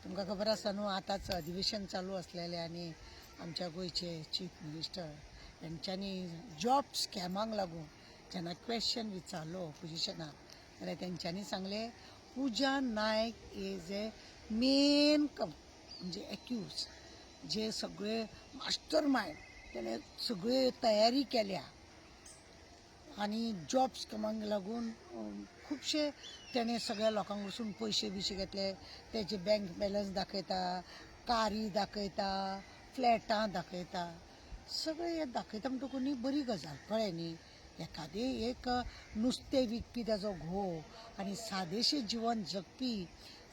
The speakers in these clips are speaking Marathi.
तुमका खबर आसा न्हू, आतांच अधिवेशन चालू असलेले आणि आमच्या गोयचे चीफ मिनिस्टर यांच्यानी जॉब स्कॅमांक लागून जेन्ना क्वेश्चन विचारलो ऑपोजिशनाक जाल्यार तेंच्यांनी सांगले पूजा नायक इज ए मेन म्हणजे एक्यूज, जे सगळे मास्टर माइंड तेणे सगळे तयारी केल्या आणि जॉब स्कॅमांक लागून खूबशे तेणे सगळ्या लोकांक वचून पयशे बिशे घेतले. तेजे बँक बॅलन्स दाखयता, कारी दाखयता, फ्लॅटां दाखयता, सगळे हे दाखयता म्हणटकूच न्ही बरी गजाल कळ्ळें न्ही. एखादे एक नुस्तें विकपी ताजो घोव आनी सादेशें जिवन जगपी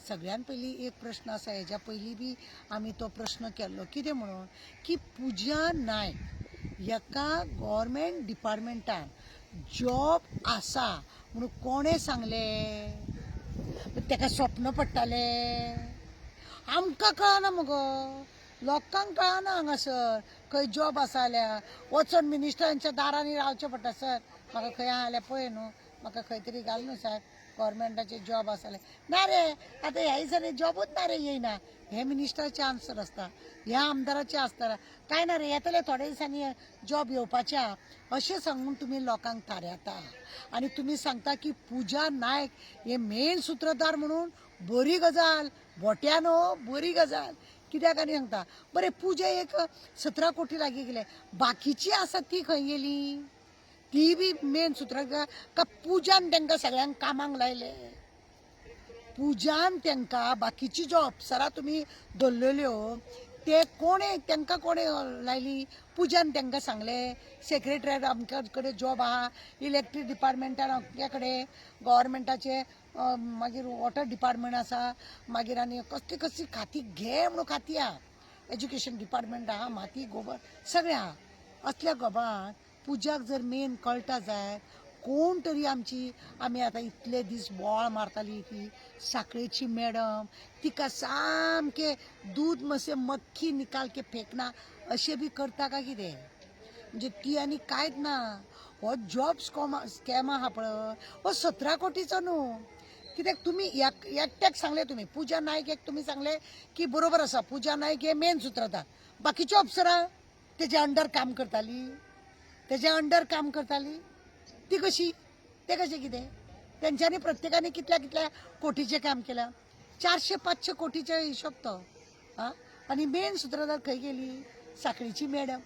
सगळ्यान पयलीं एक प्रश्न आसा, हेज्या पयलीं बी आमी तो प्रश्न केल्लो कितें म्हणून की पूजा नायक एका गव्हर्मेंट डिपार्टमेंटान जॉब आसा म्हणून कोणें सांगलें? तेका स्वप्न पडटालें? आमकां कळना मगो, लोकांक कळना हांगासर खंय जॉब आसा जाल्यार वचून मिनिस्टरांच्या दारांनी रावचें पडटा. सर म्हाका खंय आहा जाल्यार पळय न्हू, म्हाका खंय तरी घाल न्हू सायब, गव्हर्मेंटाचे जॉब आसा जाल्यार ना रे आतां ह्या दिसांनी जॉबूच ना रे येयना. हे मिनिस्टराचे आन्सर आसता, ह्या आमदाराचे आसता काय ना रे येतले थोड्या दिसांनी जॉब येवपाचे आहा अशें सांगून तुमी लोकांक थाऱ्याता. आनी तुमी सांगता की पूजा नायक हे मेन सूत्रधार म्हणून बरी गजाल, भोट्यानो बरी गजाल. कित्याक आनी सांगता बरें पूजा एक 17 कोटी लागीं गेले, बाकीची आसा ती खंय गेली? ती बी मेन सूत्रधार का पूजान तांकां सगळ्यांक कामांक लायले? पूजान तांकां बाकीची ज्यो अप्सरा तुमी दवरलेल्यो ते कोणें तांकां कोणें लायली? पूजान तांकां सांगलें सेक्रेटरीयेट अमक्या कडेन जॉब आहा, इलेक्ट्रीक डिपार्टमेंटान अमक्या कडेन, गव्हर्मेंटाचे मागीर वॉटर डिपार्टमेंट आसा, मागीर आनी कसली कसली खाती घे म्हणून खाती आहा, एज्युकेशन डिपार्टमेंट आहा, माती गोबर सगळें आहा. असल्या गोबान पुजाक जर मेन कळटा जाय कोण तरी आमी आतां इतले दीस बोवाळ मारताली की साखळेची मॅडम तिका सामके दूध मसे मक्खी निकाल के फेकना अशें बी करता काय कितें? म्हणजे ती आनी कांयच ना. हो जॉब स्कॅम आहा पळय हो 17 कोटीचो न्हू. कित्याक तुमी एकट्याक सांगले, तुमी पूजा नायक एक तुमी सांगले की बरोबर आसा, पूजा नायक हे मेन सूत्रधार, बाकीच्यो अप्सरा तेजे अंडर काम करताली, ती कशी? ते कशें कितें? तेंच्यांनी प्रत्येकाने कितल्या कितल्या कोटीचें काम केलां, 400-500 कोटीचे हिशोब तो. आनी मेन सूत्रधार खंय गेली? साखळीची मॅडम.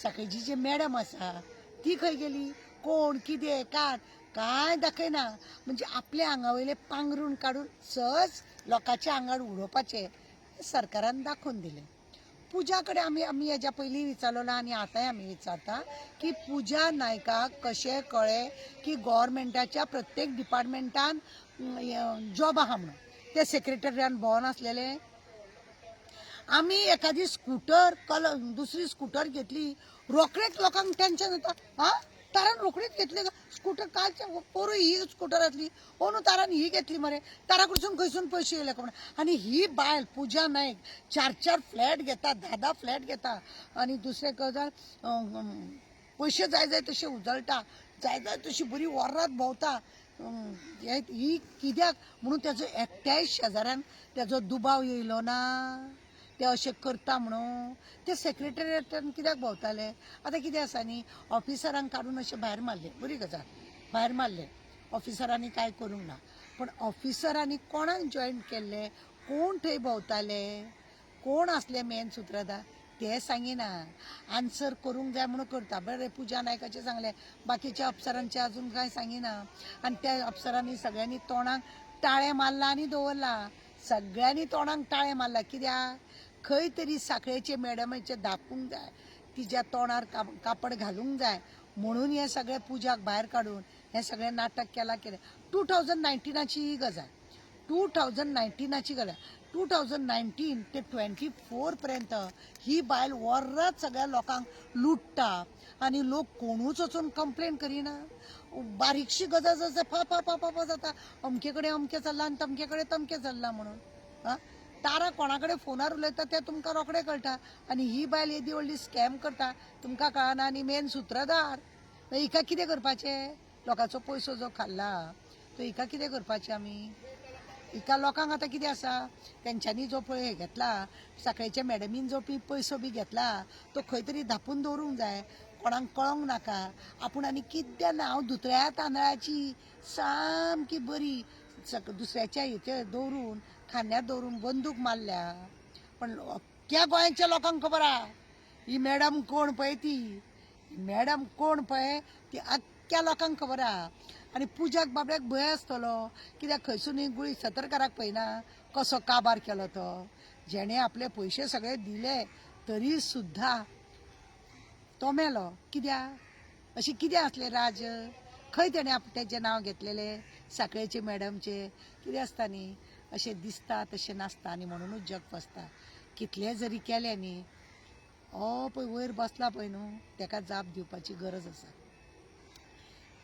साखळीची जी मॅडम आसा ती खंय गेली? कोण कितें कांय दाखयना. म्हणजे आपल्या आंगा वयले पांघरून काडून सहज लोकांच्या आंगार उडोवपाचें सरकारान दाखोवन दिलें. पूजा कडेन आमी हेज्या पयलीं विचारलेलो आनी आतांय आमी विचारता की पूजा नायकाक कशें कळ्ळें की गव्हर्मेंटाच्या प्रत्येक डिपार्टमेंटान जॉब आहा म्हणून? ते सेक्रेटरीयान भोंवन आसलेले. आमी एखादी स्कूटर दुसरी स्कूटर घेतली, रोखडेच लोकांक टेन्शन येता. तारान रोखडीच घेतली स्कूटर, कालच्या पोरू ही स्कूटर आसली, न्हू तारान ही घेतली मरे, तारा कडसून खंयसून पयशे येयले कोण? आनी ही बायल पूजा नायक 4-4 फ्लॅट घेता, 10-10 फ्लॅट घेता आनी दुसरे गजाल पयशे जाय तशे उजळटा, जाय तशी बरी वरात भोंवता. ही कित्याक म्हणून तेजो एकट्याय शेजाऱ्यान तेजो दुबाव येयलो ना? ते अशें करता म्हणून ते सेक्रेटरीयेटान कित्याक भोंवताले? आतां कितें आसा न्ही, ऑफिसरांक काडून अशें भायर मारले, बरी गजाल, भायर मारले, ऑफिसरांनी कांय करूंक ना. पण ऑफिसरांनी कोणाक जॉयन केल्ले, कोण थंय भोंवताले, कोण आसले मेन सूत्रधार ते सांगिना. आन्सर करूंक जाय म्हणून करता. बरें पूजा नायकाचें सांगलें, बाकीच्या अप्सरांचें अजून कांय सांगिना. आनी त्या अप्सरांनी सगळ्यांनी तोंडाक ताळे मारला आनी दवरला. सगळ्यांनी तोंडाक ताळे मारला. कित्याक? खंय तरी साखळेचे मॅडमीचे दाखूंक जाय, तिच्या तोंडार कापड घालूंक जाय म्हणून हे सगळे पूजाक भायर काडून हे सगळें नाटक केलां. केलें 2019ची ही गजाल, 2019ची गजाल. 2019 ते 24 पर्यंत ही बायल वरात सगळ्या लोकांक लुटता आनी लोक कोणूच वचून कंप्लेन करिना. बारीकशी गजाल जर फा जाता, अमके कडेन अमकें चल्लां आनी तमके कडेन तमकें चल्लां म्हणून. तारा कोणा कडेन फोनार उलयता तें तुमकां रोखडें कळटा. आनी ही बायल येदी व्हडली स्कॅम करता तुमकां कळना. आनी मेन सूत्रधार हिका कितें करपाचें? लोकांचो पयसो जो खाल्ला तो हिका कितें करपाचें आमी? एका लोकांक आतां कितें आसा, तेंच्यांनी जो पळय हे घेतला, साखळेच्या मॅडमीन जो पयसो बी घेतला, तो खंय तरी धापून दवरूंक जाय, कोणाक कळोंक नाका. आपूण आनी कितें ना, हांव दुसऱ्या तांदळाची सामकी बरी दुसऱ्याच्या हेचेर दवरून, खांद्यार दवरून बंदूक मारल्या. पण अख्ख्या गोंयच्या लोकांक खबर आहा ही मॅडम कोण पळय ती मॅडम कोण पळय ती अख्ख्या लोकांक खबर आहा. आनी पुजाक बाबड्याक भंय आसतलो, कित्याक खंयसून गुळी सतरकाराक पळयना कसो काबार केलो तो. जेणे आपले पयशे सगळे दिले तरी सुद्धा तो मेलो. कित्याक अशें कितें आसलें राज? खंय तेणें तेचें नांव घेतलेलें साखळेचे मॅडमचे? कितें आसता न्ही, अशें दिसता तशें नासता आनी म्हणूनच जग फसता. कितले जरी केलें न्ही, हो पळय वयर बसला पळय न्हू, ताका जाप दिवपाची गरज आसा.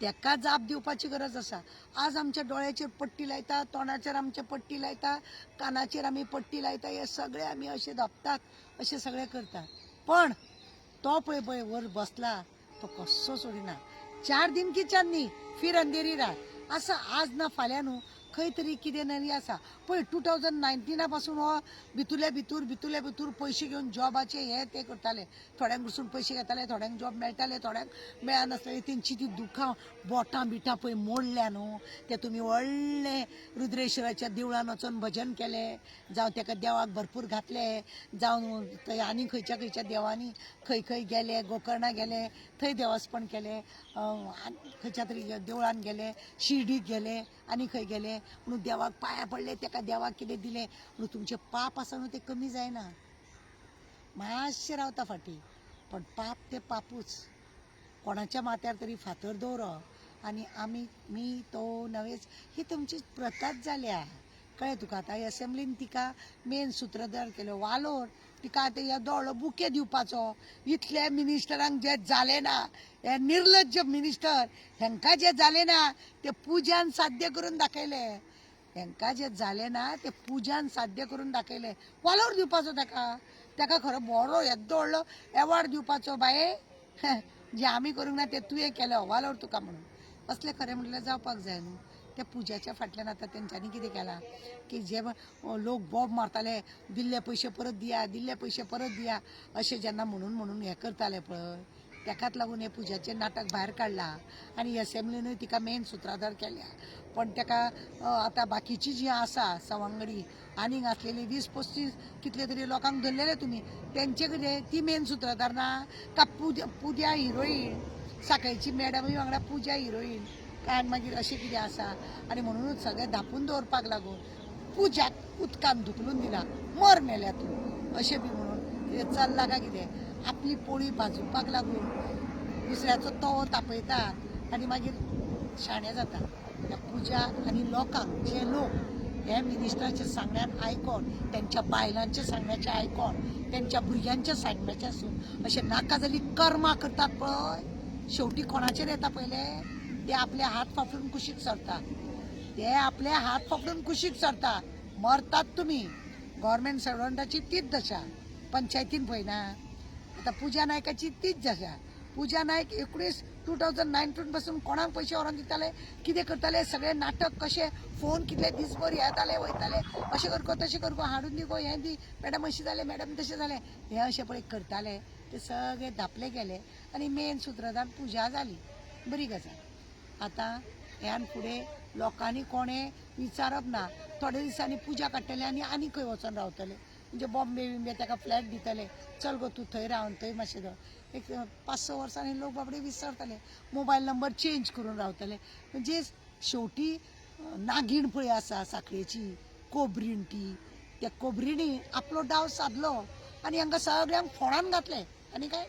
ताका जाप दिवपाची गरज आसा. आज आमच्या दोळ्याचेर पट्टी लायता, तोंडाचेर आमचे पट्टी लायता, कानाचेर आमी पट्टी लायता, हे सगळे आमी अशे धांपतात, अशें सगळें करतात. पण तो पळय वर बसला, तो कस्सो सोडिना. 4 दिन की चांदनी फिर अंधेरी रात. असं आज ना फाल्यां न्हू खंय तरी कितें नवी आसा. पळय 2019 पासून हो भितूले भितूर पयशे घेवन जॉबाचे हे ते करताले. थोड्यांक कडसून पयशे घेताले, थोड्यांक जॉब मेळटाले, थोड्यांक मेळनासलेले. तेंची ती दुखां बोटां बिटां पळय मोडल्या न्हू, ते तुमी व्हडले रुद्रेश्वराच्या देवळान वचून भजन केलें, जावं ताका देवाक भरपूर घातले, जावं थंय आनी खंयच्या देवांनी खंय खंय गेले, गोकर्णा गेले, थंय देवस्पण केलें, खंयच्या तरी देवळान गेले, शिर्डीक गेले, आनी खंय गेले म्हणून देवाक पांयां पडले, ताका देवाक कितें दिलें म्हणून तुमचे पाप आसा न्हू ते कमी जायना. मातशें रावता फाटीं, पण पाप ते पापूच. कोणाच्या माथ्यार तरी फातर दवरप आनी मी तो नवेच ही तुमची प्रथाच जाल्या. कळ्ळें तुका? आतां असेंब्लीन तिका मेन सूत्रधार केलो वालोर. तिका आतां येदो व्हडलो बुके दिवपाचो. इतले मिनिस्टरांक जे जालें ना, हे निर्लज्ज मिनिस्टर, हेंकां जे जालें ना ते पुजान साध्य करून दाखयलें. हेंकां जे जालें ना ते पुजान साध्य करून दाखयलें. वालोर दिवपाचो ताका खरो बरो येदो व्हडलो एवॉर्ड दिवपाचो. बाये जे आमी करूंक ना ते तुवें केलो, वालोर तुका म्हणून. असलें खरें म्हणल्यार जावपाक जाय न्हू. त्या पुजाच्या फाटल्यान आतां तेंच्यांनी कितें केलां की जे लोक बॉब मारताले, दिल्ले पयशे परत दिया अशें जेन्ना म्हणून हें करताले पळय, ताकाच लागून हे पुजाचें नाटक भायर काडलां आनी असेंब्लीनूय तिका मेन सूत्रधार केल्या. पण ताका आतां बाकीची जी आसा सवंगडी आनीक आसलेली 20-25 कितले तरी लोकांक धरलेले तुमी, तेंचे कितें ती मेन सूत्रधार ना का पुजा हिरोईन, साखळेची मॅडमी वांगडा पुजा हिरोईन काय मागीर अशें कितें आसा. आनी म्हणूनच सगळें धापून दवरपाक लागून पुजाक उदकान धुकलून दिला, मर मेल्या तूं अशें बी म्हणून कितें चल्लां काय कितें. आपली पोळी भाजूपाक लागून दुसऱ्याचो तवो तापयता आनी मागीर शाणे जाता. ह्या पुजा आनी लोकांक जे लोक हे मिनिस्टराच्या सांगण्यान आयकोन, तेंच्या बायलांच्या सांगण्याचें आयकोन, तेंच्या भुरग्यांच्या सांगण्याचें आसून अशें नाका जाली कर्मां करतात पळय, शेवटी कोणाचेर येता पयले ते आपले हात फाफडून कुशीक सरता. मरतात तुमी. गव्हर्मेंट सर्वंटाची तीच दशा. पंचायतीन पळयना आतां पुजा नायकाची तीच दशा. पुजा नायक 2019 पासून कोणाक पयशे व्हरोन दिताले, कितें करताले, सगळे नाटक कशे, फोन कितले दिसभर येताले वयताले, अशें कर गो तशें कर गो, हाडून दी गो, हें दी, मॅडम अशें जालें, मॅडम तशें जालें, हें अशें पळय करताले. ते सगळे धापले गेले आनी मेन सूत्रधार पुजा जाली. बरी गजाल. आतां ह्यान फुडें लोकांनी कोणें विचारप ना. थोड्या दिसांनी पुजा काडटले आनी खंय वचोन रावतले. म्हणजे बॉम्बे ताका फ्लॅट दितले, चल गो तूं थंय रावन थंय मातशें राव. एक 5-6 वर्सांनी लोक बाबडे विसरतले, मोबायल नंबर चेंज करून रावतले. म्हणजे शेवटी नागीण पळय आसा साखळेची, कोबरीण ती, त्या कोबरिणी आपलो डाव साधलो आनी हांकां सगळ्यांक फोंडान घातले आनी काय